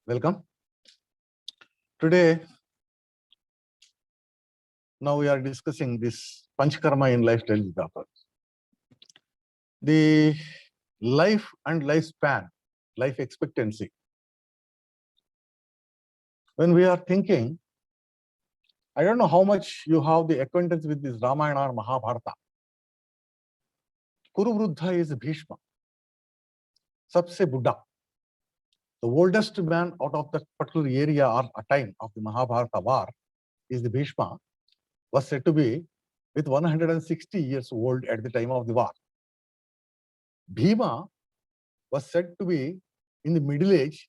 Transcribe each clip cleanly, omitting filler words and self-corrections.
Welcome. Today, now we are discussing this Panchakarma in lifestyle disaster. The life and lifespan, life expectancy. When we are thinking, I don't know how much you have the acquaintance with this Ramayana or Mahabharata. Kuru Vruddha is Bhishma, Sabse Buddha. The oldest man out of that particular area or a time of the Mahabharata war is the Bhishma, was said to be with 160 years old at the time of the war. Bhima was said to be in the middle age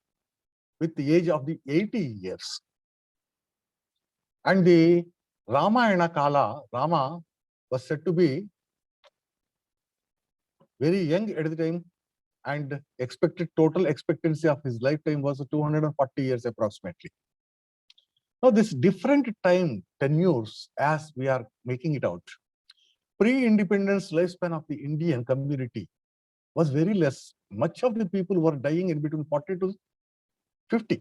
with the age of the 80 years. And the Ramayana Kala, Rama was said to be very young at the time, and expected total expectancy of his lifetime was 240 years approximately. Now, this different time tenures as we are making it out. Pre-independence lifespan of the Indian community was very less. Much of the people were dying in between 40 to 50.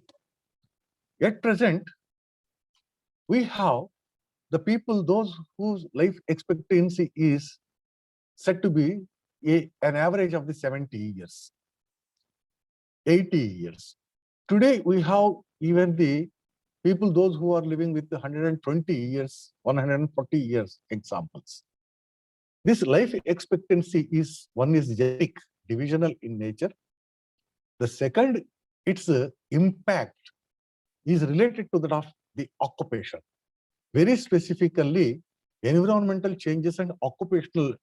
At present, we have the people, those whose life expectancy is said to be an average of the 70 years, 80 years. Today, we have even the people, those who are living with 120 years, 140 years examples. This life expectancy is, one is genetic, divisional in nature. The second, its impact is related to that of the occupation. Very specifically, environmental changes and occupational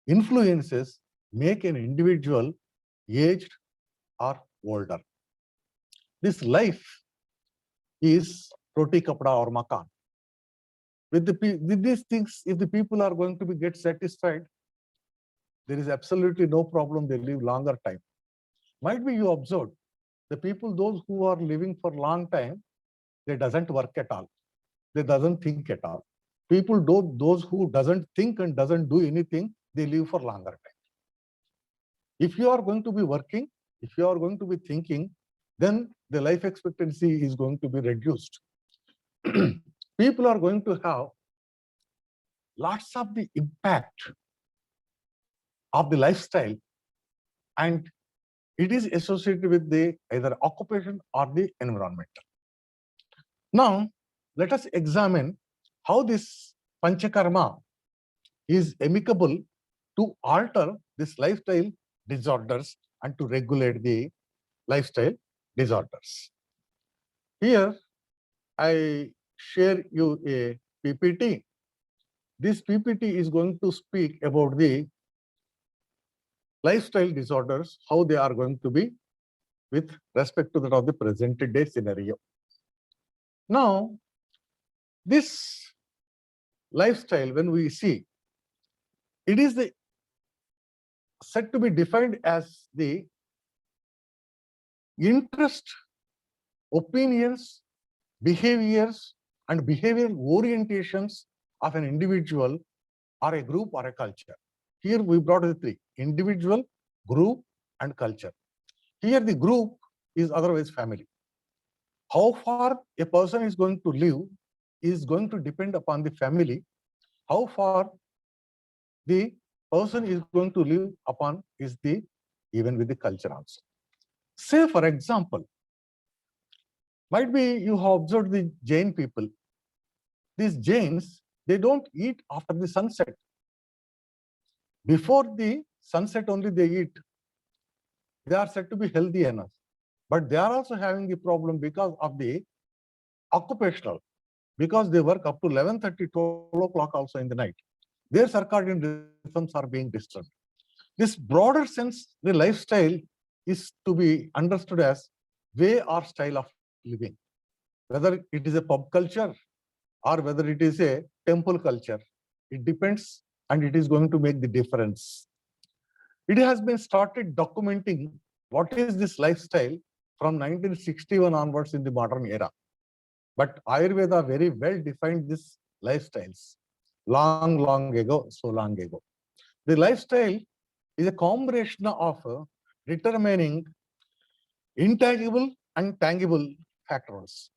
influences make an individual aged or older. This life is roti, kapda or makan. With these things, if the people are going to get satisfied, there is absolutely no problem, they live longer time. Might be you observed, the people, those who are living for long time, they doesn't work at all. They doesn't think at all. People, those who doesn't think and doesn't do anything, they live for longer time. If you are going to be working, if you are going to be thinking, then the life expectancy is going to be reduced. People are going to have lots of the impact of the lifestyle, and it is associated with the either occupation or the environment. Now, let us examine how this Panchakarma is amicable to alter this lifestyle disorders and to regulate the lifestyle disorders. Here, I share you a PPT. This PPT is going to speak about the lifestyle disorders, how they are going to be with respect to that of the present day scenario. Now, this lifestyle, when we see, it is said to be defined as the interest, opinions, behaviors, and behavioral orientations of an individual or a group or a culture. Here we brought the three: individual, group, and culture. Here the group is otherwise family. How far a person is going to live is going to depend upon the family. How far the person is going to live upon is the even with the culture also. Say, for example, might be you have observed the Jain people. These Jains, they don't eat after the sunset. Before the sunset only they eat. They are said to be healthy enough. But they are also having the problem because of the occupational, because they work up to 11:30, 12 o'clock also in the night. Their circadian rhythms are being disturbed. This broader sense, the lifestyle is to be understood as way or style of living. Whether it is a pub culture or whether it is a temple culture, it depends, and it is going to make the difference. It has been started documenting what is this lifestyle from 1961 onwards in the modern era. But Ayurveda very well defined these lifestyles long ago, so long ago. The lifestyle is a combination of determining intangible intangible factors.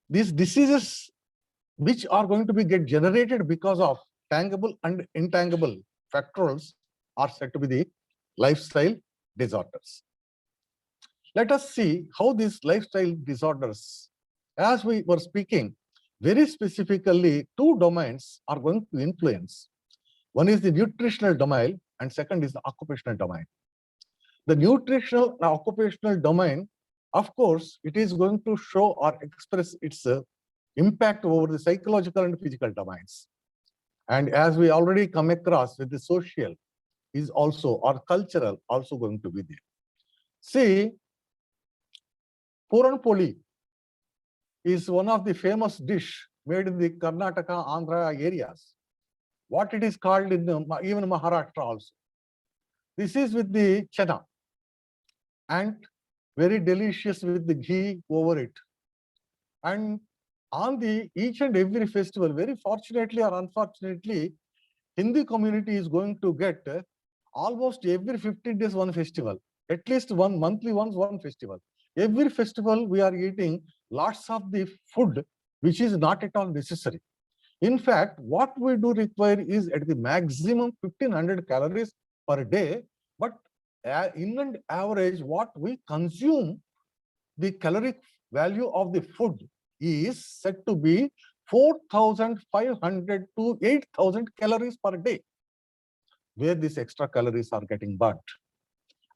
These diseases which are going to be get generated because of tangible and intangible factors are said to be the lifestyle disorders. Let us see how these lifestyle disorders, as we were speaking, very specifically, two domains are going to influence. One is the nutritional domain and second is the occupational domain. The nutritional and occupational domain, of course, it is going to show or express its impact over the psychological and physical domains. And as we already come across with the social is also, or cultural also going to be there. See, Puran Poli is one of the famous dish made in the Karnataka, Andhra areas. What it is called in the, even Maharashtra also. This is with the chana and very delicious with the ghee over it. And on the each and every festival, very fortunately or unfortunately, Hindu community is going to get almost every 15 days one festival, at least one monthly once one festival. Every festival we are eating lots of the food which is not at all necessary. In fact, what we do require is at the maximum 1500 calories per day, but in an average what we consume, the caloric value of the food is said to be 4,500 to 8,000 calories per day, where these extra calories are getting burnt.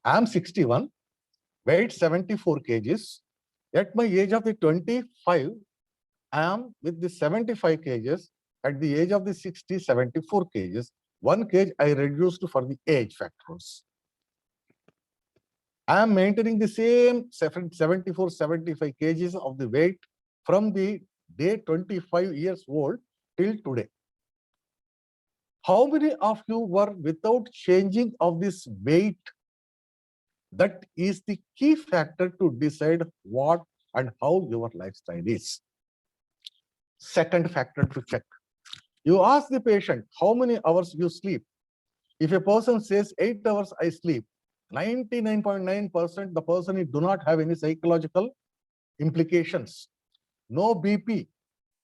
I am 61, weight 74 kgs. At my age of the 25, I am with the 75 kgs. At the age of the 60, 74 kgs. 1 kg I reduced for the age factors. I am maintaining the same 74, 75 kgs of the weight from the day 25 years old till today. How many of you were without changing of this weight? That is the key factor to decide what and how your lifestyle is. Second factor to check. You ask the patient how many hours you sleep. If a person says 8 hours I sleep, 99.9% the person do not have any psychological implications. No BP.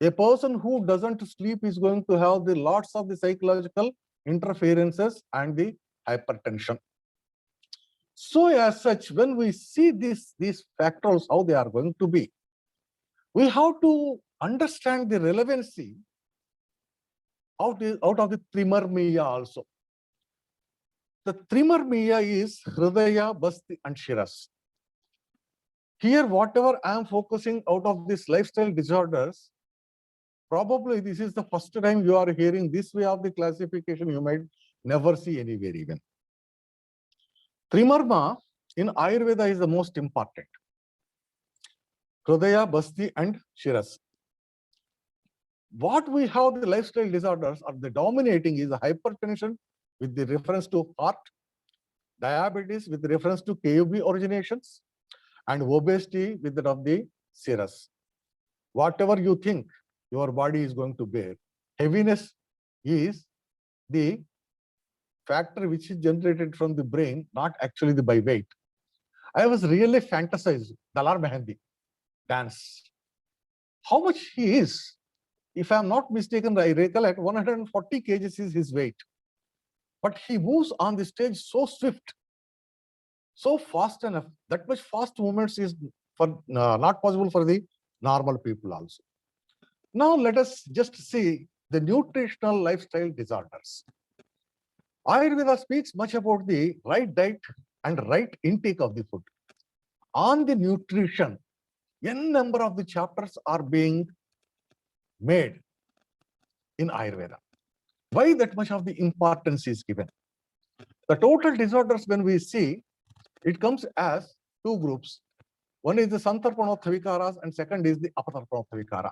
A person who doesn't sleep is going to have the lots of the psychological interferences and the hypertension. So as such, when we see these factors, how they are going to be, we have to understand the relevancy out of the Trimarmiya also. The Trimarmiya is Hridaya, Basti and Shiras. Here, whatever I am focusing out of these lifestyle disorders, probably this is the first time you are hearing this way of the classification. You might never see anywhere even. Trimarma in Ayurveda is the most important. Hridaya, Basti and Shiras. What we have the lifestyle disorders are the dominating is the hypertension with the reference to heart, diabetes with reference to KUB originations, and obesity with that of the Shiras. Whatever you think your body is going to bear, heaviness is the factor which is generated from the brain, not actually the by weight. I was really fantasized Dalar Mehendi dance. How much he is? If I am not mistaken, I recollect 140 kgs is his weight. But he moves on the stage so swift, so fast enough. That much fast movements is for not possible for the normal people also. Now let us just see the nutritional lifestyle disorders. Ayurveda speaks much about the right diet and right intake of the food. On the nutrition, n number of the chapters are being made in Ayurveda. Why that much of the importance is given? The total disorders, when we see, it comes as two groups. One is the Santarpanotha Vikaras and second is the Apatarpanotha Vikara.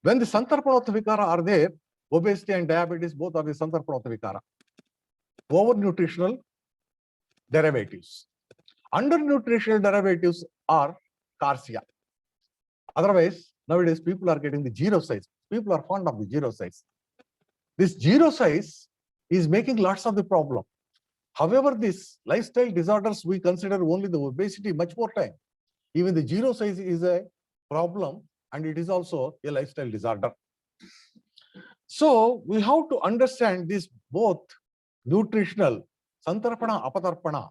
When the Santarpanotha Vikara are there, obesity and diabetes both are the Santarpanotha Vikara. Over-nutritional derivatives. Under-nutritional derivatives are Karsia. Otherwise, nowadays people are getting the zero size. People are fond of the zero size. This zero size is making lots of the problem. However, these lifestyle disorders, we consider only the obesity much more time. Even the zero size is a problem, and it is also a lifestyle disorder. So we have to understand this both nutritional, santarpana, apatarpana,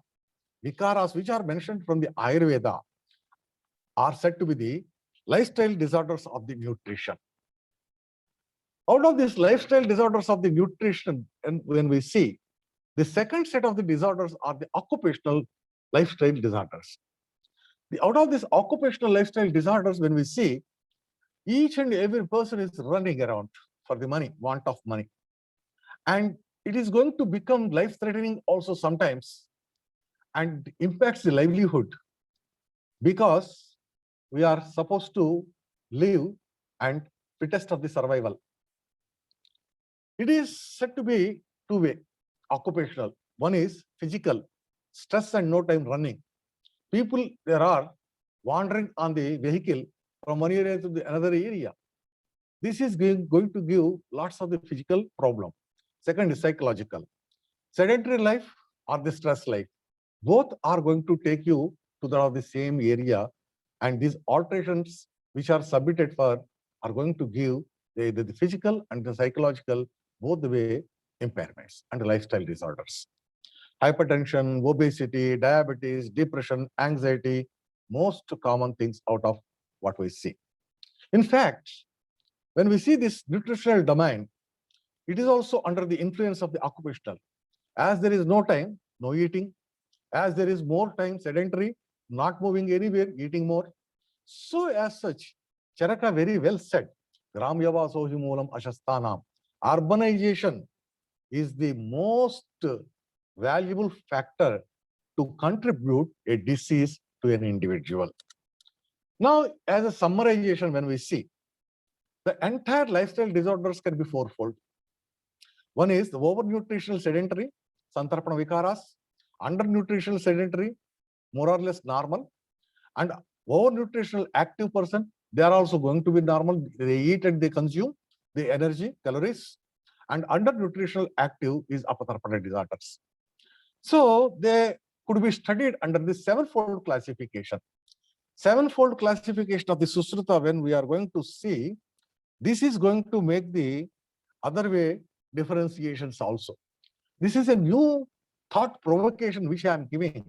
vikaras, which are mentioned from the Ayurveda, are said to be the lifestyle disorders of the nutrition. Out of these lifestyle disorders of the nutrition, and when we see, the second set of the disorders are the occupational lifestyle disorders. Out of these occupational lifestyle disorders, when we see, each and every person is running around for the money, want of money. And it is going to become life-threatening also sometimes and impacts the livelihood, because we are supposed to live and fittest of the survival. It is said to be two-way, occupational. One is physical, stress and no time running. People there are wandering on the vehicle from one area to the another area. This is going to give lots of the physical problem. Second is psychological. Sedentary life or the stress life. Both are going to take you to the same area, and these alterations which are submitted for are going to give the physical and the psychological, both the way, impairments and lifestyle disorders. Hypertension, obesity, diabetes, depression, anxiety, most common things out of what we see. In fact, when we see this nutritional domain, it is also under the influence of the occupational. As there is no time, no eating. As there is more time, sedentary, not moving anywhere, eating more. So as such, Charaka very well said, Gramyava sohi moolam ashasthanam. Urbanization is the most valuable factor to contribute a disease to an individual. Now, as a summarization, when we see, the entire lifestyle disorders can be fourfold. One is the overnutritional sedentary, santarpana vikaras, undernutritional sedentary, more or less normal, and overnutritional active person, they are also going to be normal. They eat and they consume the energy, calories, and undernutritional active is apatarpana disorders. So they could be studied under the sevenfold classification. Sevenfold classification of the Sushruta, when we are going to see, this is going to make the other way differentiations also. This is a new thought provocation which I am giving.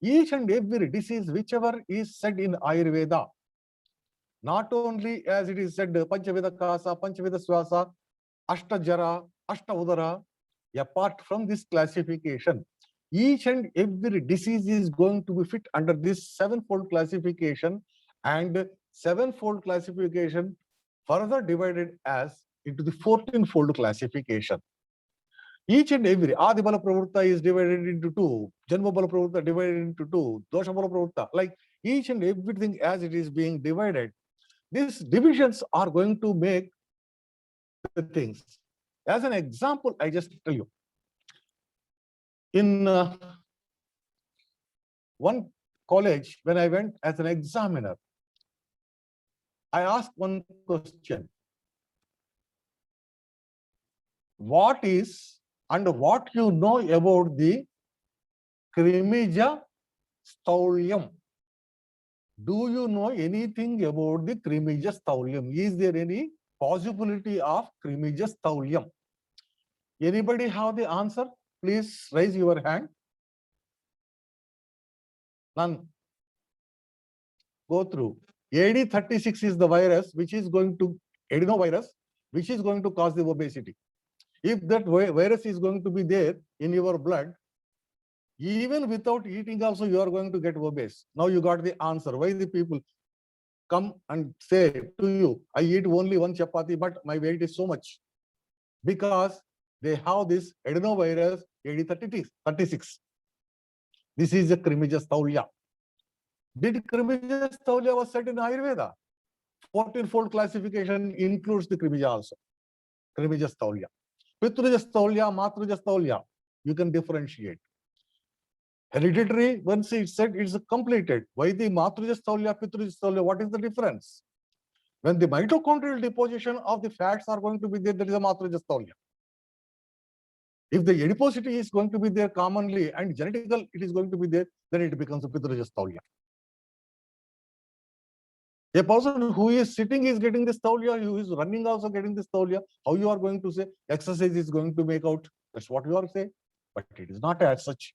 Each and every disease, whichever is said in Ayurveda, not only as it is said, Panchaveda Kasa, Panchaveda Swasa, Ashta Jara, Ashta Udara, apart from this classification, each and every disease is going to be fit under this sevenfold classification, and sevenfold classification further divided as into the 14-fold classification. Each and every Adibala Pravritta is divided into two, Janmabala Pravritta divided into two, Doshabala Pravritta, like each and everything as it is being divided. These divisions are going to make the things. As an example, I just tell you. In one college, when I went as an examiner, I asked one question. What is and what you know about the Crimija staulium? Do you know anything about the Crimija staulium? Is there any possibility of Crimija staulium? Anybody have the answer? Please raise your hand. None. Go through. AD36 is the virus which is going to, adenovirus, which is going to cause the obesity. If that virus is going to be there in your blood, even without eating also you are going to get obese. Now you got the answer. Why the people come and say to you, I eat only one chapati, but my weight is so much? Because they have this adenovirus AD36. This is a Crimija staulia. Did Crimija staulia was said in Ayurveda? 14-fold classification includes the Crimija also. Crimija staulia. Pitruja staulia, Matruja staulia. You can differentiate. Hereditary, once it's said, it's completed. Why the Matruja staulia, Pitruja staulia? What is the difference? When the mitochondrial deposition of the fats are going to be there, there is a Matruja staulia. If the adiposity is going to be there commonly and genetical it is going to be there, then it becomes a Pitrajasthaulya. A person who is sitting is getting this Thaulya, who is running also getting this Thaulya. How you are going to say exercise is going to make out? That's what you are saying, but it is not as such.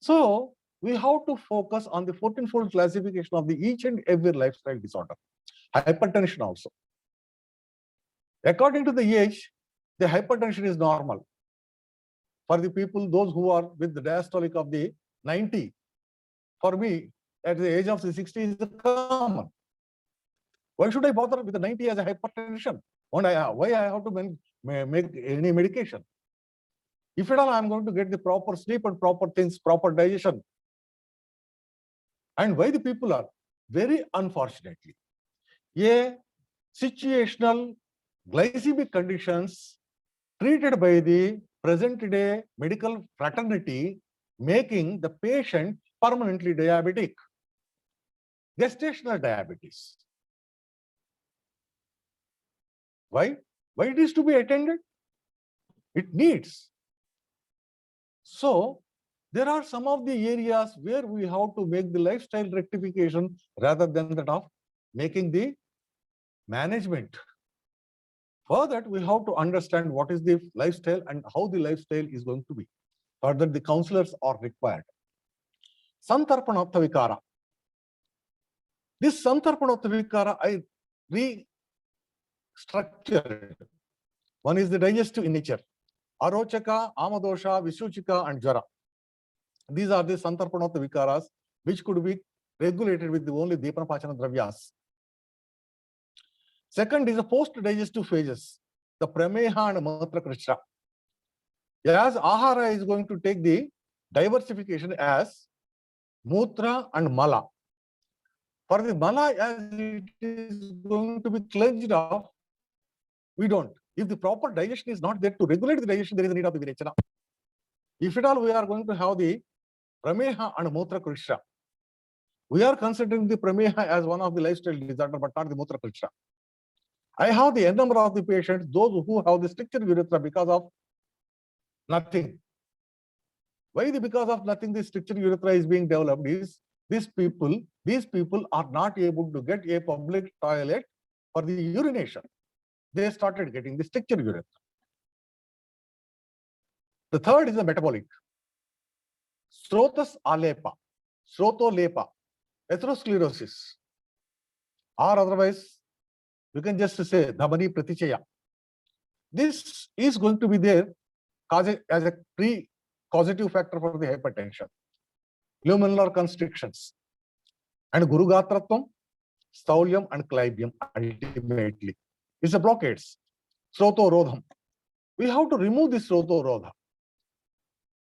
So we have to focus on the 14-fold classification of the each and every lifestyle disorder. Hypertension also. According to the age, the hypertension is normal. For the people, those who are with the diastolic of the 90, for me, at the age of the 60 is common. Why should I bother with the 90 as a hypertension? Why I have to make any medication? If at all I am going to get the proper sleep and proper things, proper digestion. And why the people are very unfortunately, a situational glycemic conditions treated by the present day medical fraternity, making the patient permanently diabetic. Gestational diabetes. Why? Why it is to be attended? It needs. So there are some of the areas where we have to make the lifestyle rectification rather than that of making the management. For that, we have to understand what is the lifestyle and how the lifestyle is going to be. For that, the counselors are required. Santarpanotta Vikara. This Santarpanotta Vikara, I restructured. One is the digestive in nature. Arochaka, Amadosha, Visuchika, and Jara. These are the Santarpanotta Vikaras, which could be regulated with the only Depanapachana Dravyas. Second is the post-digestive phases, the Prameha and Matra Krishna. As Ahara is going to take the diversification as Mutra and Mala. For the Mala, as it is going to be cleansed off, we don't. If the proper digestion is not there to regulate the digestion, there is a need of the Virechana. If at all we are going to have the Prameha and Mutra Krishna, we are considering the Prameha as one of the lifestyle disorder, but not the Mutra Krishna. I have the n number of the patients, those who have the stricture urethra because of nothing. Why because of nothing the stricture urethra is being developed is these people are not able to get a public toilet for the urination. They started getting the stricture urethra. The third is the metabolic. Srotas alepa, srotolepa, atherosclerosis, or otherwise you can just say Dhamani Pratichaya. This is going to be there as a pre-causative factor for the hypertension. Luminal constrictions. And Gurugatratvam, Staulium and Clybium ultimately. It's a blockades. Srotorodham. We have to remove this Srotorodha.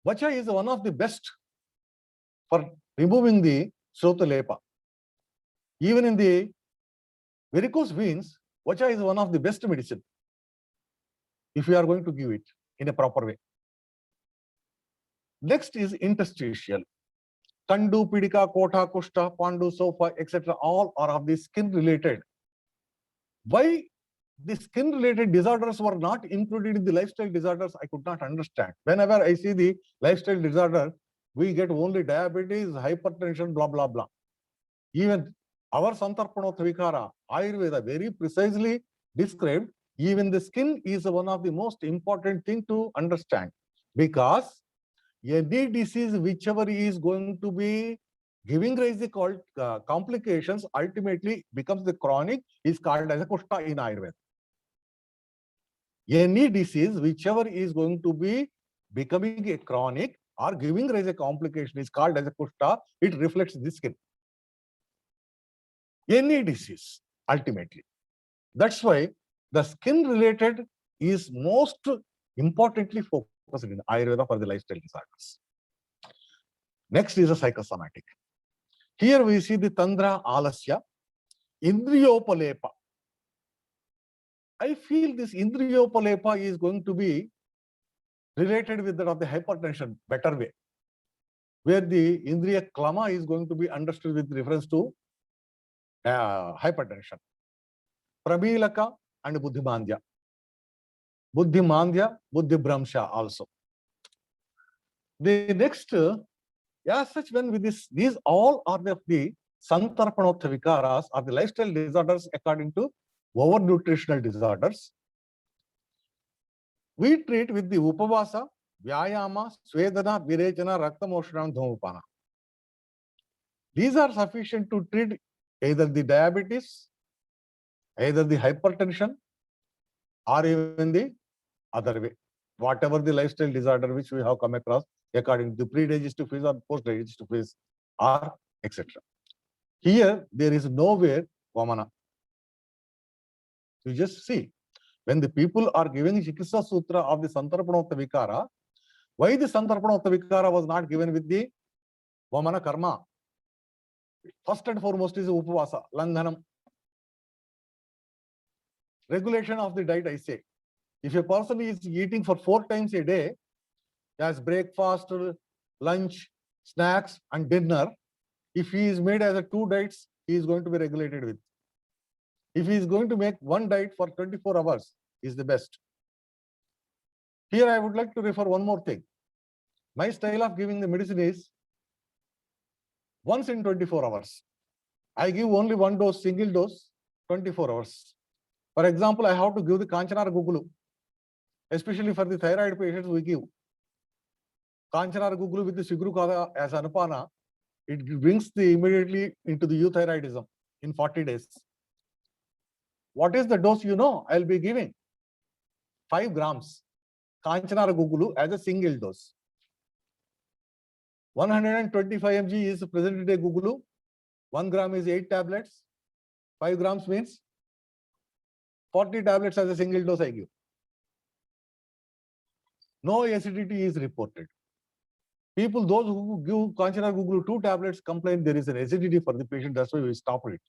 Vacha is one of the best for removing the Srotolepa. Even in the varicose veins, Vacha is one of the best medicine if we are going to give it in a proper way. Next is interstitial. Kandu, Pidika, Kota, Kushta, Pandu, Sofa, etc. all are of the skin related. Why the skin related disorders were not included in the lifestyle disorders, I could not understand. Whenever I see the lifestyle disorder, we get only diabetes, hypertension, blah, blah, blah. Even our Santarpanotta Vikara, Ayurveda very precisely described, even the skin is one of the most important thing to understand, because any disease whichever is going to be giving rise to complications ultimately becomes the chronic is called as a kushta in Ayurveda. Any disease whichever is going to be becoming a chronic or giving rise a complication is called as a kushta. It reflects the skin. Any disease ultimately. That's why the skin related is most importantly focused in Ayurveda for the lifestyle disorders. Next is a psychosomatic. Here we see the Tandra Alasya, Indriyopalepa. I feel this Indriyopalepa is going to be related with that of the hypertension better way, where the Indriya Klama is going to be understood with reference to hypertension. Pramilaka and Buddhimandya. Buddhimandya, Buddhibramsha also. The next, as such, when with this, these all are the Santarpanotha Vikaras are the lifestyle disorders according to overnutritional disorders. We treat with the Upavasa, Vyayama, Swedana, Virechana, Raktamoshana, and Dhumapana. These are sufficient to treat either the diabetes, either the hypertension, or even the other way. Whatever the lifestyle disorder which we have come across according to the pre-digestive phase or post-digestive phase, or etc. Here, there is nowhere Vamana. You just see, when the people are giving Chikitsa Sutra of the Santarpanotha Vikara, why the Santarpanotha Vikara was not given with the Vamana Karma? First and foremost is Upavasa, Langhanam. Regulation of the diet, I say. If a person is eating for 4 times a day, as breakfast, lunch, snacks, and dinner, if he is made as a 2 diets, he is going to be regulated with. If he is going to make 1 diet for 24 hours, is the best. Here I would like to refer one more thing. My style of giving the medicine is once in 24 hours. I give only 1 dose, single dose, 24 hours. For example, I have to give the Kanchanara Gugulu. Especially for the thyroid patients, we give Kanchanara Gugulu with the Sigru Kada as Anupana. It brings the immediately into the euthyroidism in 40 days. What is the dose you know? I'll be giving 5 grams Kanchanara Gugulu as a single dose. 125 mg is present day Gugulu. 1 gram is 8 tablets. 5 grams means 40 tablets as a single dose I give. No acidity is reported. People, those who give Kanchanara Gugulu 2 tablets complain there is an acidity for the patient. That's why we stop it.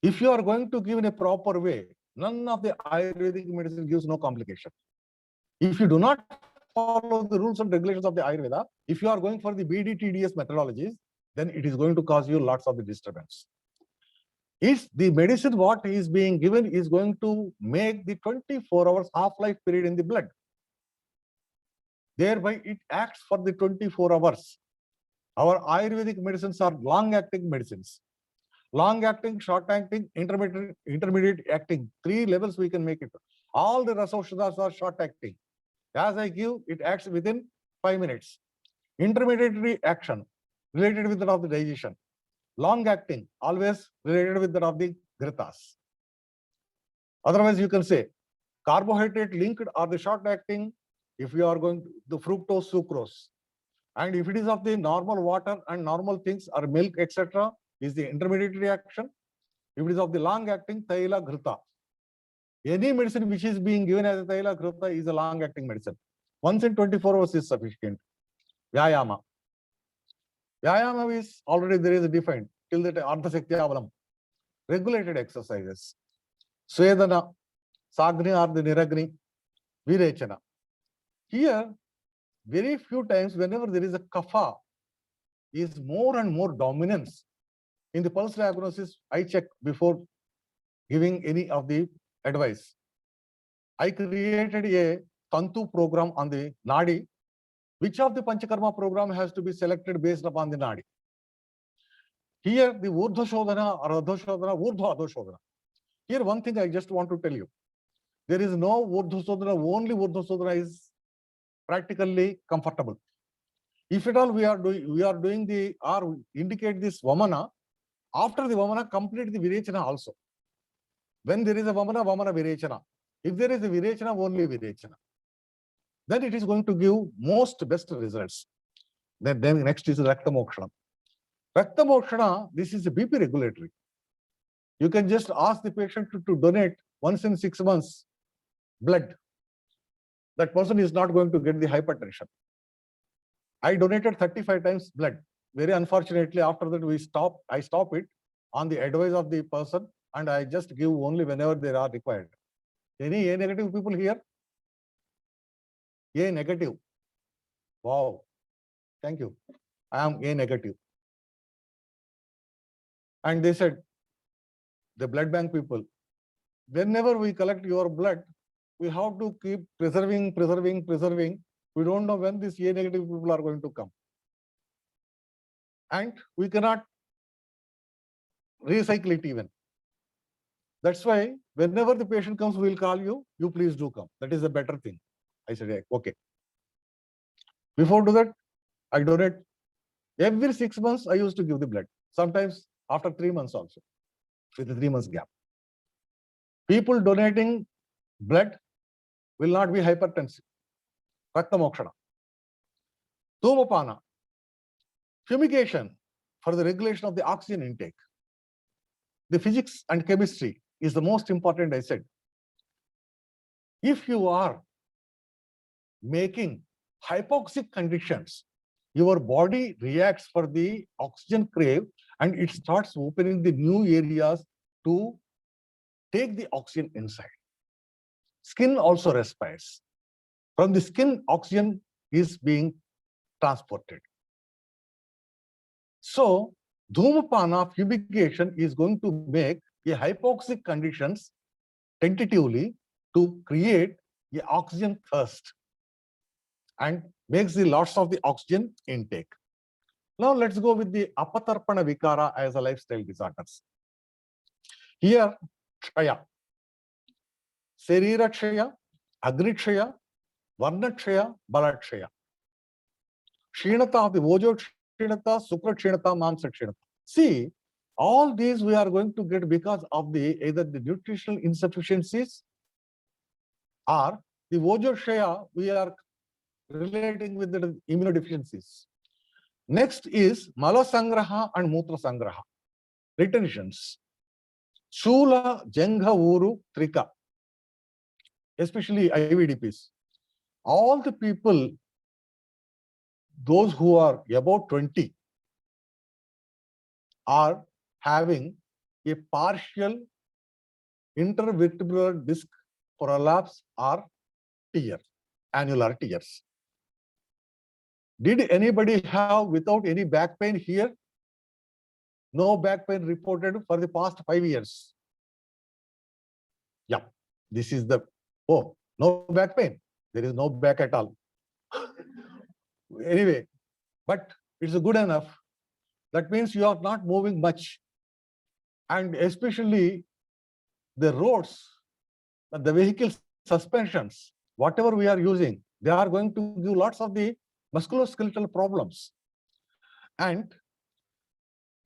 If you are going to give in a proper way, none of the Ayurvedic medicine gives no complication. If you do not follow the rules and regulations of the Ayurveda, if you are going for the BDTDS methodologies, then it is going to cause you lots of the disturbance. If the medicine what is being given is going to make the 24 hours half-life period in the blood, thereby it acts for the 24 hours. Our Ayurvedic medicines are long-acting medicines. Long-acting, short-acting, intermediate acting. 3 levels we can make it. All the Rasaushadhas are short-acting. As I give, it acts within 5 minutes. Intermediary action related with that of the digestion. Long-acting, always related with that of the Gritas. Otherwise, you can say carbohydrate linked or the short-acting if you are going to the fructose, sucrose. And if it is of the normal water and normal things or milk, etc., is the intermediate reaction. If it is of the long-acting, Thaila Ghrita. Any medicine which is being given as a Thaila Ghrita is a long-acting medicine. Once in 24 hours is sufficient. Vyayama. Vyayama is already there is a defined till that Ardha Shakti Avalam. Regulated exercises. Swedana, Sagni or the Niragni, Virechana. Here, very few times whenever there is a kapha, is more and more dominance. In the pulse diagnosis, I check before giving any of the advice. I created a Tantu program on the Nadi. Which of the Panchakarma program has to be selected based upon the Nadi? Here, the Urdhva Shodhana or Adho Shodhana, Urdhva Adho Shodhana. Here, one thing I just want to tell you. There is no Urdhva Shodhana, only Urdhva Shodhana is practically comfortable. If at all we are doing the, or indicate this Vamana, after the Vamana, complete the Virechana also. When there is a Vamana, Vamana Virechana. If there is a Virechana, only Virechana. Then it is going to give most best results. Then next is Rakta Mokshana. Rakta Mokshana, this is a BP regulatory. You can just ask the patient to donate once in 6 months blood. That person is not going to get the hypertension. I donated 35 times blood. Very unfortunately, after that I stop it on the advice of the person, and I just give only whenever they are required. Any A negative people here? A negative. Wow. Thank you. I am A negative. And they said, the blood bank people, whenever we collect your blood, we have to keep preserving. We don't know when these A negative people are going to come. And we cannot recycle it even. That's why whenever the patient comes, we'll call you, you please do come. That is a better thing. I said, okay. Before do that, I donate. Every 6 months, I used to give the blood. Sometimes after 3 months also, with a 3 months gap. People donating blood will not be hypertensive. Rakta mokshana. Dhumapana. Fumigation for the regulation of the oxygen intake. The physics and chemistry is the most important, I said. If you are making hypoxic conditions, your body reacts for the oxygen crave and it starts opening the new areas to take the oxygen inside. Skin also respires. From the skin, oxygen is being transported. So, Dhumapana fumigation is going to make a hypoxic conditions tentatively to create a oxygen thirst and makes the loss of the oxygen intake. Now let's go with the apatarpana vikara as a lifestyle disorders. Here, kshaya, sarira kshaya, agni kshaya, varna kshaya, bala kshaya. Kshinata of the vojo kshinata, sukra kshinata, mamsa kshinata. See, all these we are going to get because of the either the nutritional insufficiencies or the vojo kshaya we are relating with the immunodeficiencies. Next is mala sangraha and mutra sangraha, retentions. Shula, Jangha, Uru, Trika, especially IVDPs. All the people, those who are about 20, are having a partial intervertebral disc prolapse or tear, annular tears. Did anybody have without any back pain here? No back pain reported for the past 5 years. Yeah, this is the, oh, no back pain. There is no back at all. Anyway, but it's good enough. That means you are not moving much. And especially the roads, the vehicle suspensions, whatever we are using, they are going to give lots of the musculoskeletal problems. And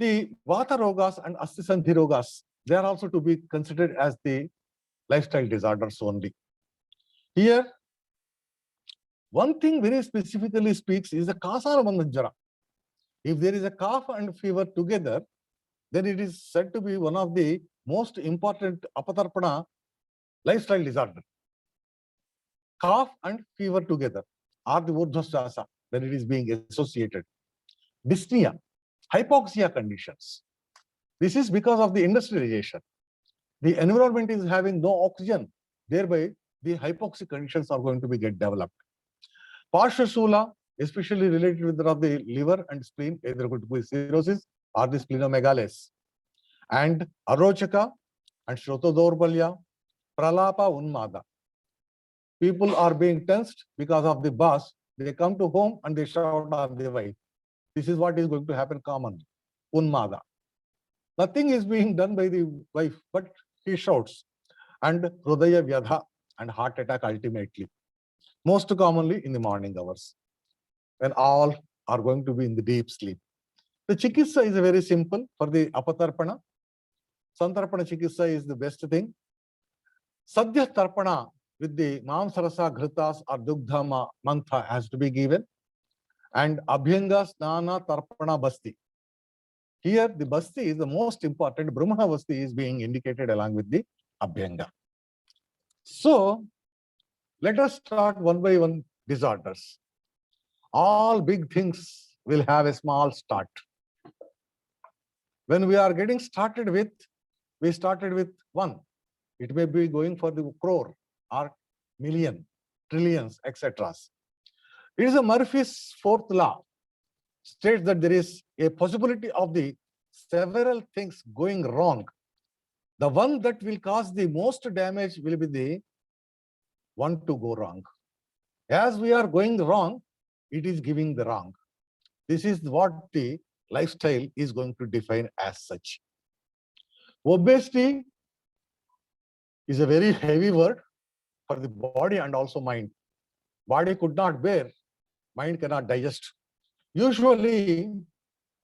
the Vata Rogas and Astisandhi Rogas, they are also to be considered as the lifestyle disorders only. Here, one thing very specifically speaks is the Kasara Manjara. If there is a cough and fever together, then it is said to be one of the most important apatarpana lifestyle disorder. Cough and fever together are the urdhvasthasa when it is being associated. Dyspnea, hypoxia conditions. This is because of the industrialization. The environment is having no oxygen, thereby the hypoxic conditions are going to be get developed. Parshashula, especially related with the liver and spleen, either going to be cirrhosis or the splenomegalis. And Arochaka and Shrotodorbalya, Pralapa Unmada. People are being tensed because of the boss. They come to home and they shout on the wife. This is what is going to happen commonly. Unmada. Nothing is being done by the wife, but he shouts. And Hridaya Vyadha and heart attack ultimately. Most commonly in the morning hours, when all are going to be in the deep sleep. The chikitsa is very simple for the apatarpana. Santarpana chikitsa is the best thing. Sadhya tarpana with the mamsarasa ghritas or dugdha mantha has to be given. And abhyanga snana tarpana basti. Here the basti is the most important. Brahmana basti is being indicated along with the abhyanga. So let us start one by one disorders. All big things will have a small start. When we are getting started with, we started with 1. It may be going for the crore or million, trillions, etc. It is a Murphy's fourth law. States that there is a possibility of the several things going wrong. The one that will cause the most damage will be the one to go wrong. As we are going wrong, it is giving the wrong. This is what the lifestyle is going to define as such. Obesity is a very heavy word for the body and also mind. Body could not bear, mind cannot digest. Usually,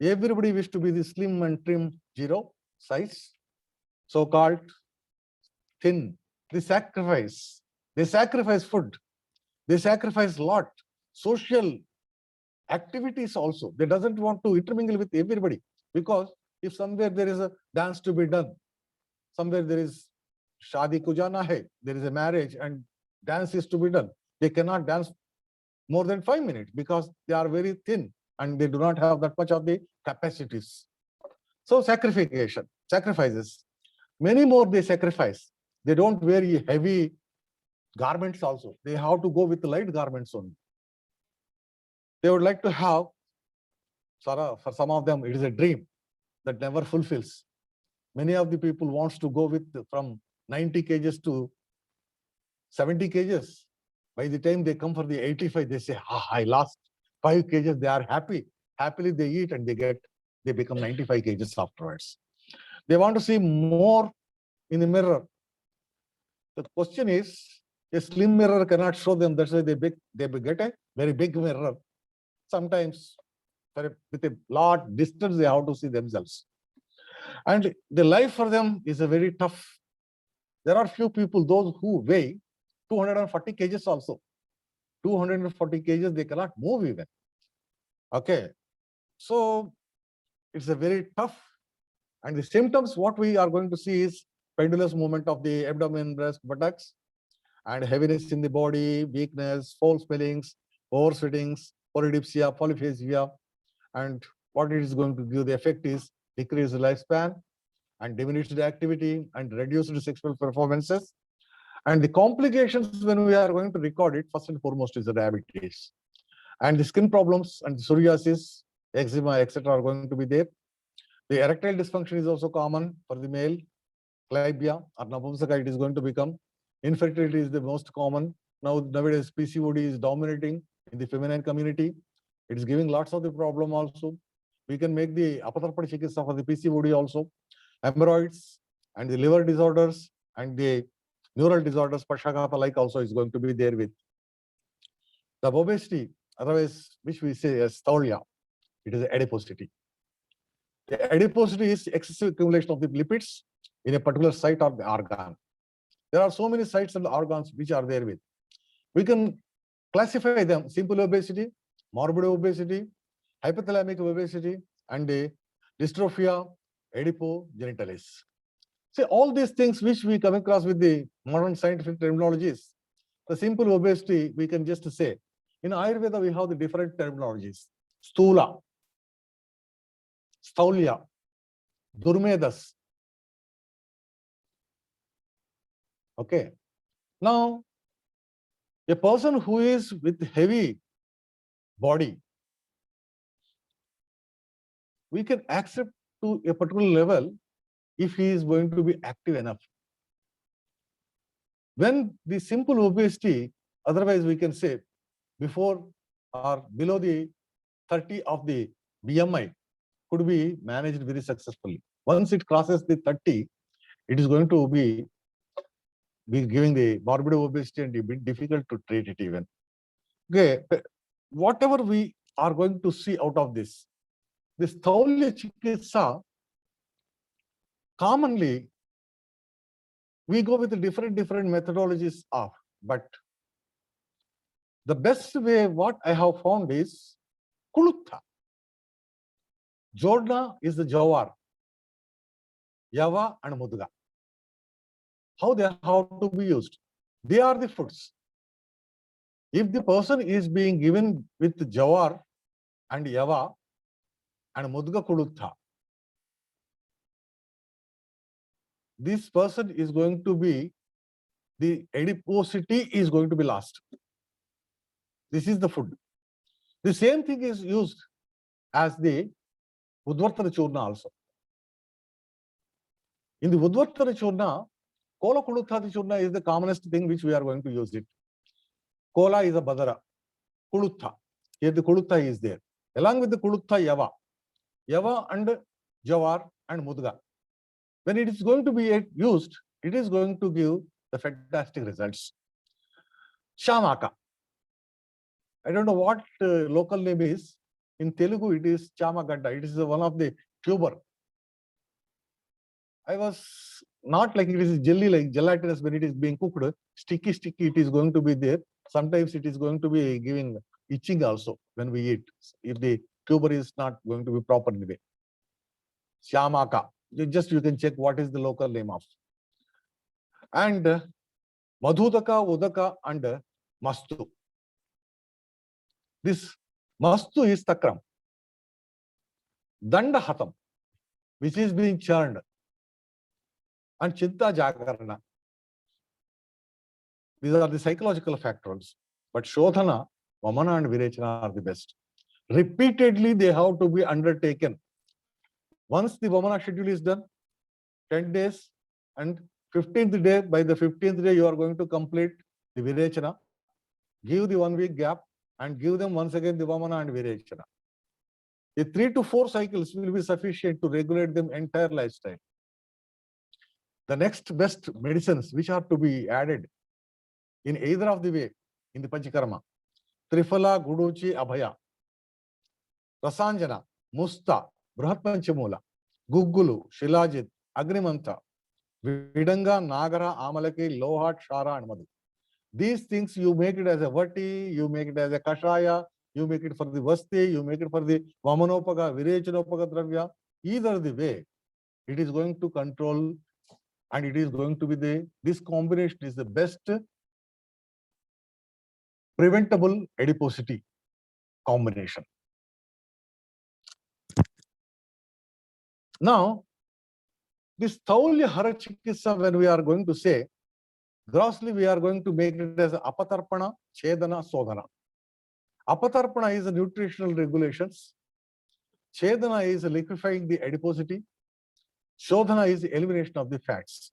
everybody wish to be the slim and trim zero size, so-called thin. They sacrifice food, they sacrifice lot, social activities also. They doesn't want to intermingle with everybody, because if somewhere there is a dance to be done, somewhere there is shadi ko jana hai, there is a marriage and dance is to be done, they cannot dance more than 5 minutes because they are very thin and they do not have that much of the capacities. So sacrifices. Many more they sacrifice. They don't wear heavy garments also. They have to go with the light garments only. They would like to have, for some of them, it is a dream that never fulfills. Many of the people wants to go with from 90 kgs to 70 kgs. By the time they come for the 85, they say, I lost 5 kgs. They are happy. Happily they eat and they become 95 kgs afterwards. They want to see more in the mirror. The question is, a slim mirror cannot show them. That's why they get a very big mirror. Sometimes with a lot distance, they have to see themselves. And the life for them is a very tough. There are few people, those who weigh 240 kgs also. 240 kgs, they cannot move even. Okay. So it's a very tough. And the symptoms, what we are going to see is pendulous movement of the abdomen, breast, buttocks, and heaviness in the body, weakness, foul smellings, oversweatings, polydipsia, polyphagia. And what it is going to give the effect is decreased lifespan and diminished activity and reduced sexual performances. And the complications when we are going to record it, first and foremost is the diabetes. And the skin problems and the psoriasis, eczema, etc. are going to be there. The erectile dysfunction is also common for the male. Chalybia or Napumsakite is going to become. Infertility is the most common. Nowadays, PCOD is dominating in the feminine community. It is giving lots of the problem also. We can make the apatarpada chikitsa for the PCOD also. Hemorrhoids and the liver disorders and the neural disorders, Pashagata like also is going to be there with. The obesity, otherwise, which we say as staulia, it is adiposity. The adiposity is excessive accumulation of the lipids in a particular site or the organ. There are so many sites and organs which are there with. We can classify them: simple obesity, morbid obesity, hypothalamic obesity, and dystrophia adipogenitalis. See, all these things which we come across with the modern scientific terminologies, the simple obesity, we can just say, in Ayurveda, we have the different terminologies: stula, staulia, durmedas. Okay. Now, a person who is with heavy body, we can accept to a particular level if he is going to be active enough. When the simple obesity, otherwise we can say before or below the 30 of the BMI, could be managed very successfully. Once it crosses the 30, it is going to be giving the morbid obesity and a bit difficult to treat it even. Okay, whatever we are going to see out of this Sthaulya Chikitsa, commonly we go with the different methodologies of, but the best way what I have found is Kulutha. Jodna is the Jawar, Yava and Mudga. How they have to be used? They are the foods. If the person is being given with Jawar and Yava and Mudga Kulutha, this person is going to be, the adiposity is going to be lost. This is the food. The same thing is used as the Udvartana Churna also. In the Udvartana Churna, Kola Kuluthati Churna is the commonest thing which we are going to use it. Kola is a Badara. Kulutha. Here the Kulutha is there. Along with the Kulutha, Yava. Yava and Jawar and Mudga. When it is going to be used, it is going to give the fantastic results. Shamaka. I don't know what local name is. In Telugu, it is Chamagadda. It is one of the tuber. I was not like it is jelly, like gelatinous when it is being cooked. Sticky, it is going to be there. Sometimes it is going to be giving itching also when we eat, if the tuber is not going to be proper in the way. Shamaka. You can check what is the local name of. And Madhudaka, Udaka, and Mastu. This Mastu is Takram. Dandahatam, which is being churned. And Chinta Jagarana. These are the psychological factors. But Shodhana, Vamana and Virechana are the best. Repeatedly, they have to be undertaken. Once the Vamana schedule is done, 10 days, and 15th day, by the 15th day, you are going to complete the Virechana, give the 1 week gap, and give them once again the Vamana and Virechana. The 3 to 4 cycles will be sufficient to regulate them entire lifestyle. The next best medicines which are to be added in either of the way in the Panchakarma, Trifala, Guduchi, Abhaya, Rasanjana, Musta, Brahat Panchamula, Guggulu, Shilajit, Agrimanta, Vidanga, Nagara, Amalaki, Lohat, Shara, and Madhu. These things you make it as a vati, you make it as a kashaya, you make it for the vasti, you make it for the Vamanopaga, Virechanopaga Dravya. Either the way, it is going to control, and it is going to be this combination is the best preventable adiposity combination. Now, this Taulya Hara Chikitsa, when we are going to say, grossly we are going to make it as Apatarpana, Chedana, Sodhana. Apatarpana is the nutritional regulations. Chedana is liquefying the adiposity. Shodhana is the elimination of the fats.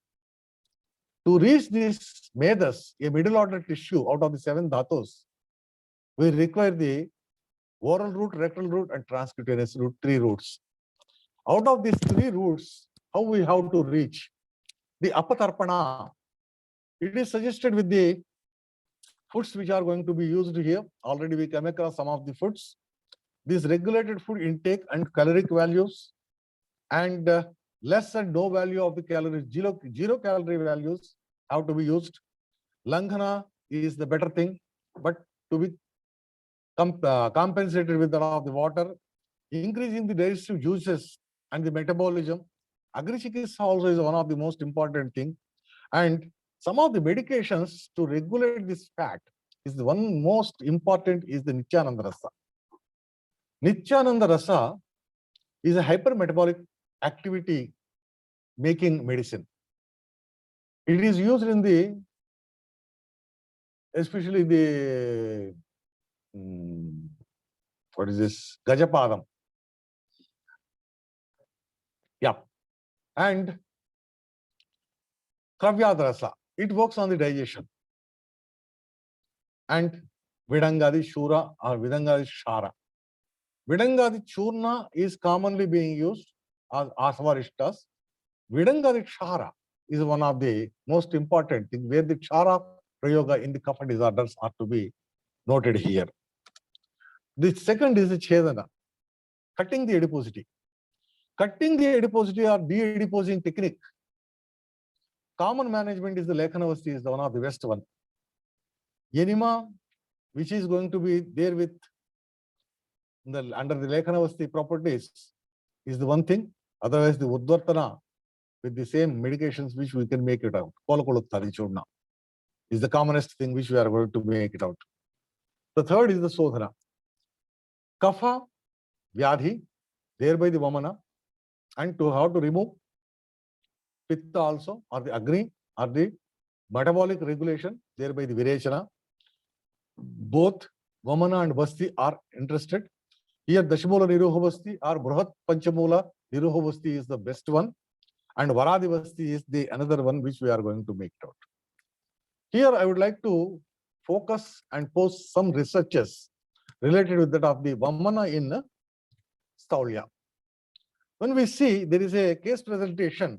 To reach this medas, a middle order tissue out of the 7 dhatus, we require the oral root, rectal root, and transcutaneous root, 3 roots. Out of these 3 roots, how we have to reach the Apatarpana? It is suggested with the foods which are going to be used here. Already we come across some of the foods. This regulated food intake and caloric values, and less and no value of the calories, zero calorie values have to be used. Langhana is the better thing, but to be compensated with a lot of the water, increasing the digestive juices and the metabolism. Agrichikitsa also is one of the most important thing. And some of the medications to regulate this fat is the one most important is the Nityananda Rasa. Nityananda Rasa is a hypermetabolic activity making medicine. It is used in the, especially the, what is this, Gajapadam. Yeah. And Kravyada Rasa, it works on the digestion. And Vidangadi Shura or Vidangadi Shara. Vidangadi Churna is commonly being used as Asvarishtas. Vidangadi Shara is one of the most important things where the Chara Prayoga in the Kapha disorders are to be noted here. The second is the Chedana, cutting the adiposity. Cutting the adiposity or de-adiposing technique. Common management is the Lekhanavasti is the one of the best one. Enema, which is going to be there with under the Lekhanavasti properties, is the one thing. Otherwise, the Udvartana with the same medications which we can make it out. Polakuluttadi Churna is the commonest thing which we are going to make it out. The third is the Sodhana. Kapha, Vyadhi, thereby the Vamana, and to how to remove Pitta also, or the Agni, or the metabolic regulation, thereby the Virechana. Both Vamana and Vasti are interested. Here Dashamula Nirohavasti or Brahat Panchamula Nirohavasti is the best one. And Varadivasti is the another one which we are going to make it out. Here I would like to focus and post some researches related with that of the Vamana in Staulia. When we see there is a case presentation,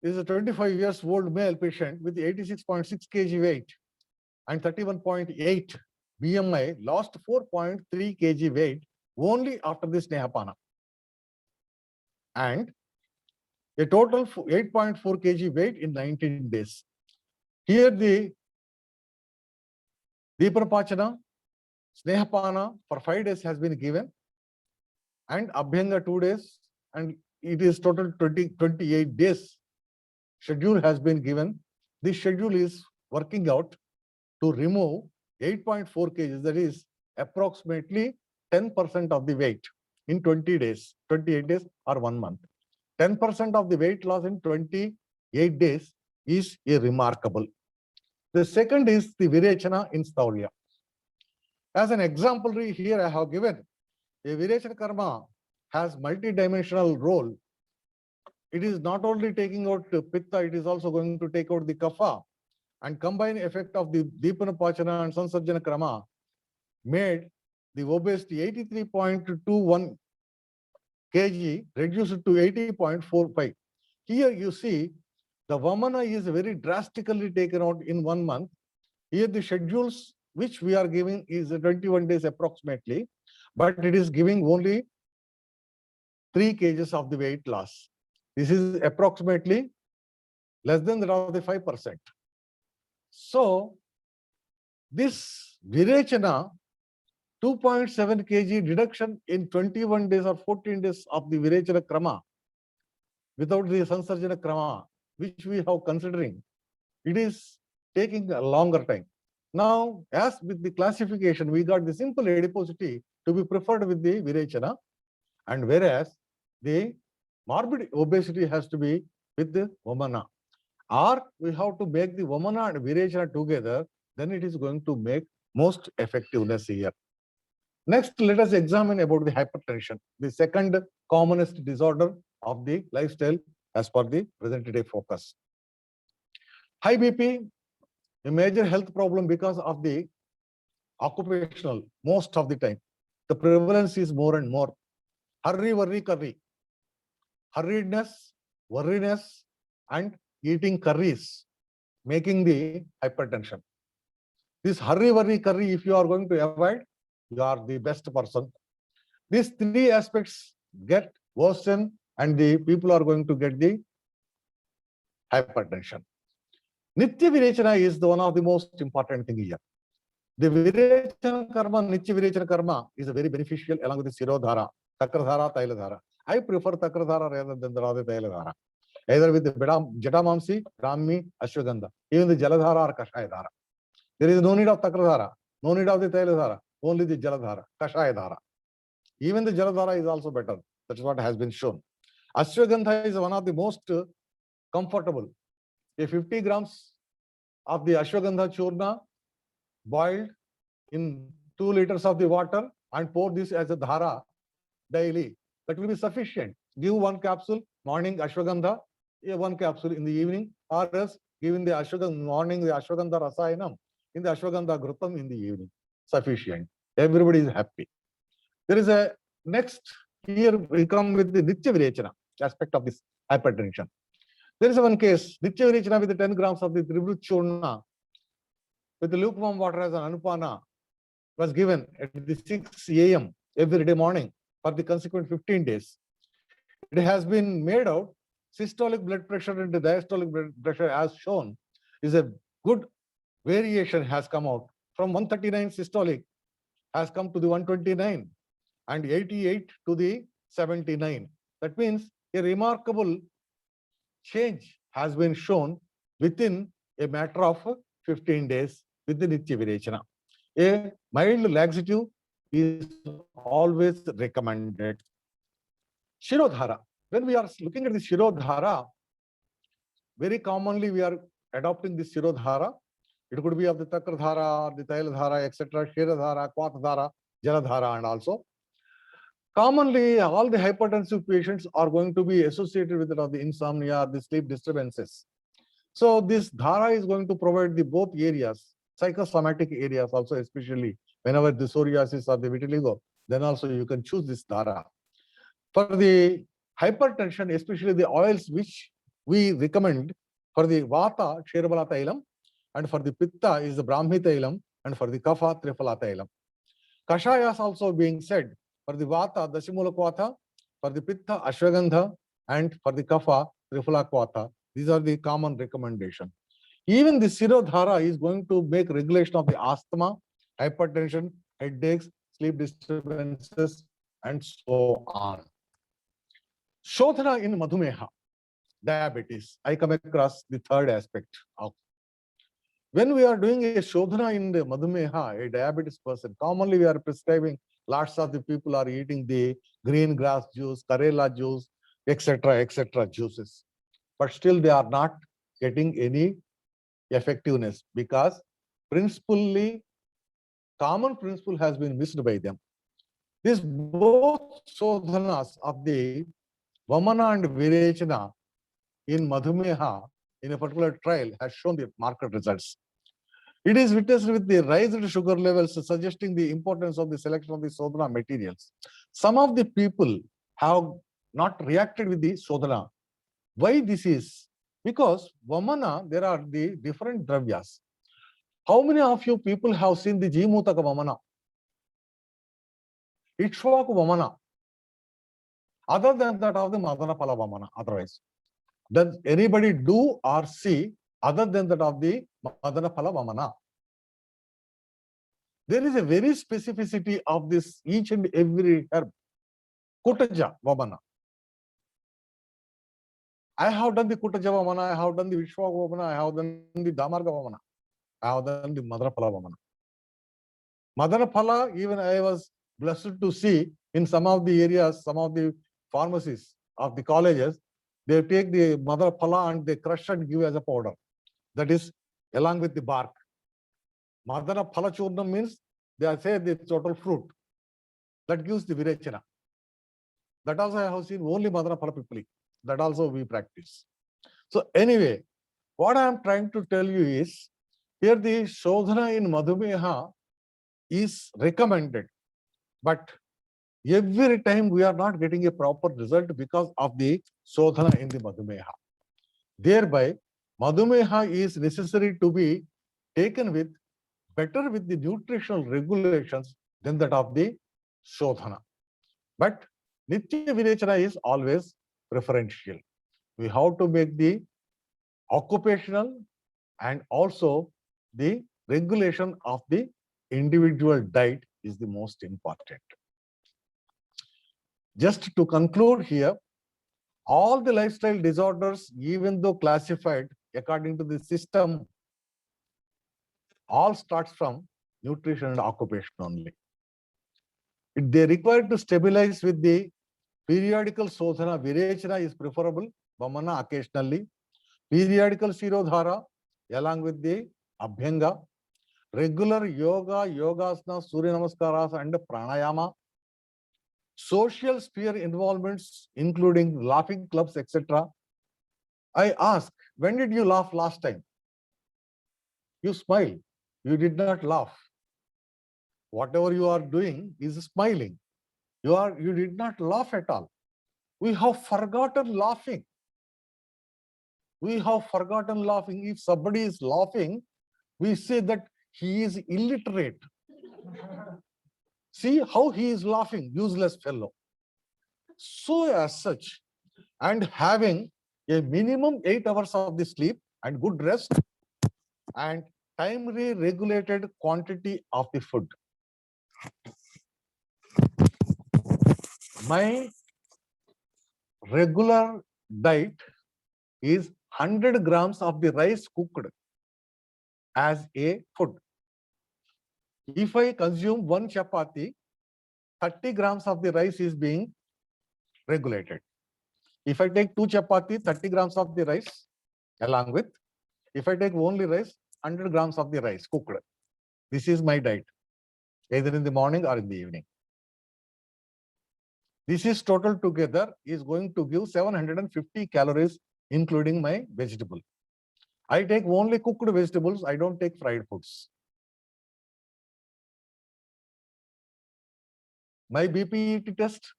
there is a 25 years old male patient with 86.6 kg weight and 31.8 BMI, lost 4.3 kg weight only after this Snehapana. And a total 8.4 kg weight in 19 days. Here the Deepanapachana, Snehapana for 5 days has been given and Abhyanga 2 days, and it is total 28 days schedule has been given. This schedule is working out to remove 8.4 kg, that is approximately 10% of the weight in 20 days, 28 days or 1 month. 10% of the weight loss in 28 days is a remarkable. The second is the Virechana in Staulia. As an example here I have given, a Virechana karma has multi-dimensional role. It is not only taking out Pitta, it is also going to take out the Kapha, and combined effect of the Deepanapachana and Sansarjana Krama made the obesity 83.21 kg reduced to 80.45. Here you see the Vamana is very drastically taken out in 1 month. Here the schedules which we are giving is 21 days approximately, but it is giving only 3 kgs of the weight loss. This is approximately less than that of the 5%. So this Virechana 2.7 kg reduction in 21 days or 14 days of the Virechana Krama without the Sansarjana Krama, which we have considering, it is taking a longer time. Now, as with the classification, we got the simple adiposity to be preferred with the Virechana, and whereas the morbid obesity has to be with the Vamana. Or we have to make the Vamana and Virechana together, then it is going to make most effectiveness here. Next, let us examine about the hypertension, the second commonest disorder of the lifestyle as per the present day focus. High BP, a major health problem because of the occupational most of the time. The prevalence is more and more. Hurry, worry, curry. Hurriedness, worriness, and eating curries, making the hypertension. This hurry, worry, curry, if you are going to avoid, you are the best person. These 3 aspects get worsened and the people are going to get the hypertension. Nitya Virechana is the one of the most important thing here. The Virechana karma, Nitya Virechana karma is very beneficial along with the Sirodhara, Takradhara, Tailadhara. I prefer Takradhara rather than the Radha Tailadhara. Either with the Jatamamsi, Brahmi, Ashwagandha, even the Jaladhara or Kashayadhara. There is no need of Takradhara, no need of the Tailadhara, only the Jaladhara, Kashayadhara. Even the Jaladhara is also better. That's what has been shown. Ashwagandha is one of the most comfortable. A 50 grams of the Ashwagandha churna boiled in 2 liters of the water and pour this as a dhara daily. That will be sufficient. Give 1 capsule morning Ashwagandha, 1 capsule in the evening, or else giving the Ashwagandha morning, the Ashwagandha Rasayanam, in the Ashwagandha Grutam in the evening. Sufficient. Everybody is happy. There is a next, here we come with the Nitya Virechana aspect of this hypertension. There is one case, Nitya Virechana with the 10 grams of the Trivrut Churna with the lukewarm water as an Anupana was given at the 6 a.m. every day morning for the consequent 15 days. It has been made out systolic blood pressure and the diastolic blood pressure as shown is a good variation has come out from 139 systolic has come to the 129 and 88 to the 79. That means a remarkable change has been shown within a matter of 15 days with the Nitya Virechana. A mild laxative is always recommended. Shirodhara. When we are looking at the Shirodhara, very commonly we are adopting the Shirodhara. It could be of the Takradhara, the Tailadhara, etc., Shirodhara, Kwatadhara, Jaladhara, and also. Commonly, all the hypertensive patients are going to be associated with the insomnia, the sleep disturbances. So this dhara is going to provide the both areas, psychosomatic areas also, especially whenever the psoriasis or the vitiligo, then also you can choose this dhara. For the hypertension, especially the oils which we recommend for the vata, Ksherabala Tailam, and for the pitta is the Brahmi Tailam, and for the kapha, Triphala Tailam. Kashayas also being said, for the vata, Dasimula Kvata, for the pitta, Ashwagandha, and for the kapha, Triphala Kvata. These are the common recommendation. Even the Sirodhara is going to make regulation of the asthma, hypertension, headaches, sleep disturbances, and so on. Shodhana in Madhumeha, diabetes. I come across the third aspect of. When we are doing a Shodhana in the Madhumeha, a diabetes person, commonly we are prescribing, lots of the people are eating the green grass juice, Karela juice, etc. juices. But still they are not getting any effectiveness because principally, common principle has been missed by them. These both Shodhanas of the Vamana and Virechana in Madhumeha in a particular trial has shown the marked results. It is witnessed with the raised sugar levels, suggesting the importance of the selection of the Shodhana materials. Some of the people have not reacted with the Shodhana. Why this is? Because Vamana, there are the different dravyas. How many of you people have seen the Jimutaka Vamana? Ikshvaku Vamana. Other than that of the Madana Pala Vamana, otherwise. Does anybody do or see other than that of the Madana Phala Vamana? There is a very specificity of this each and every herb. Kutaja Vamana. I have done the Kutaja Vamana, I have done the Vishwa Vamana, I have done the Damarga Vamana, I have done the Madana Phala Vamana. Madana Phala, even I was blessed to see in some of the areas, some of the pharmacies of the colleges, they take the Madana Phala and they crush and give as a powder. That is along with the bark. Madana Phala Churnam means they say the total fruit. That gives the Virechana. That also I have seen only Madana Phala Pipali. That also we practice. So anyway, what I am trying to tell you is, here the Shodhana in Madhumeha is recommended, but every time we are not getting a proper result because of the Shodhana in the Madhumeha. Thereby, Madhumeha is necessary to be taken with better with the nutritional regulations than that of the Shodhana. But Nitya Virechana is always preferential. We have to make the occupational and also the regulation of the individual diet is the most important. Just to conclude here, all the lifestyle disorders, even though classified according to the system, all starts from nutrition and occupation only. They require to stabilize with the periodical Shodhana. Virechana is preferable, Vamana occasionally. Periodical Sirodhara along with the Abhyanga. Regular yoga, yogasana, Surya Namaskaras and pranayama. Social sphere involvements including laughing clubs, etc. I ask, when did you laugh last time? You smile. You did not laugh. Whatever you are doing is smiling. You did not laugh at all. We have forgotten laughing. We have forgotten laughing. If somebody is laughing, we say that he is illiterate. See how he is laughing, useless fellow. So as such, and having a minimum 8 hours of the sleep and good rest and timely regulated quantity of the food. My regular diet is 100 grams of the rice cooked as a food. If I consume 1 chapati, 30 grams of the rice is being regulated. If I take 2 chapati, 30 grams of the rice along with, if I take only rice, 100 grams of the rice cooked. This is my diet, either in the morning or in the evening. This is total together is going to give 750 calories, including my vegetable. I take only cooked vegetables. I don't take fried foods. my BPET test,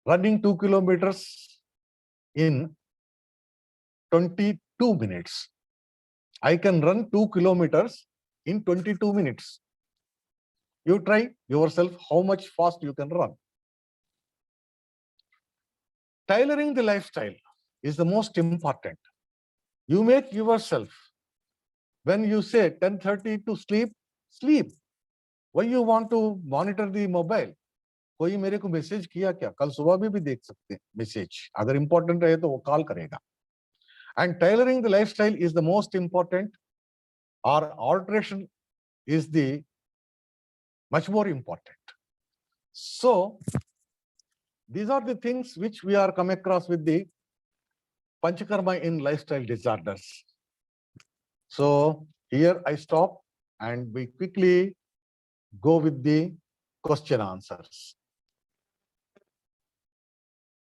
running 2 kilometers in 22 minutes. I can run 2 kilometers in 22 minutes. You try yourself how much fast you can run. Tailoring the lifestyle is the most important. You make yourself, when you say 10:30 to sleep, sleep. Why you want to monitor the mobile? कोई मेरे को message किया क्या? कल सुबह भी देख सकते हैं मैसेज. अगर इंपॉर्टेंट रहे तो वो कॉल करेगा. And tailoring the lifestyle is the most important, or alteration is the much more important. So these are the things which we are come across with the Panchakarma in lifestyle disorders. So here I stop and we quickly go with the question answers.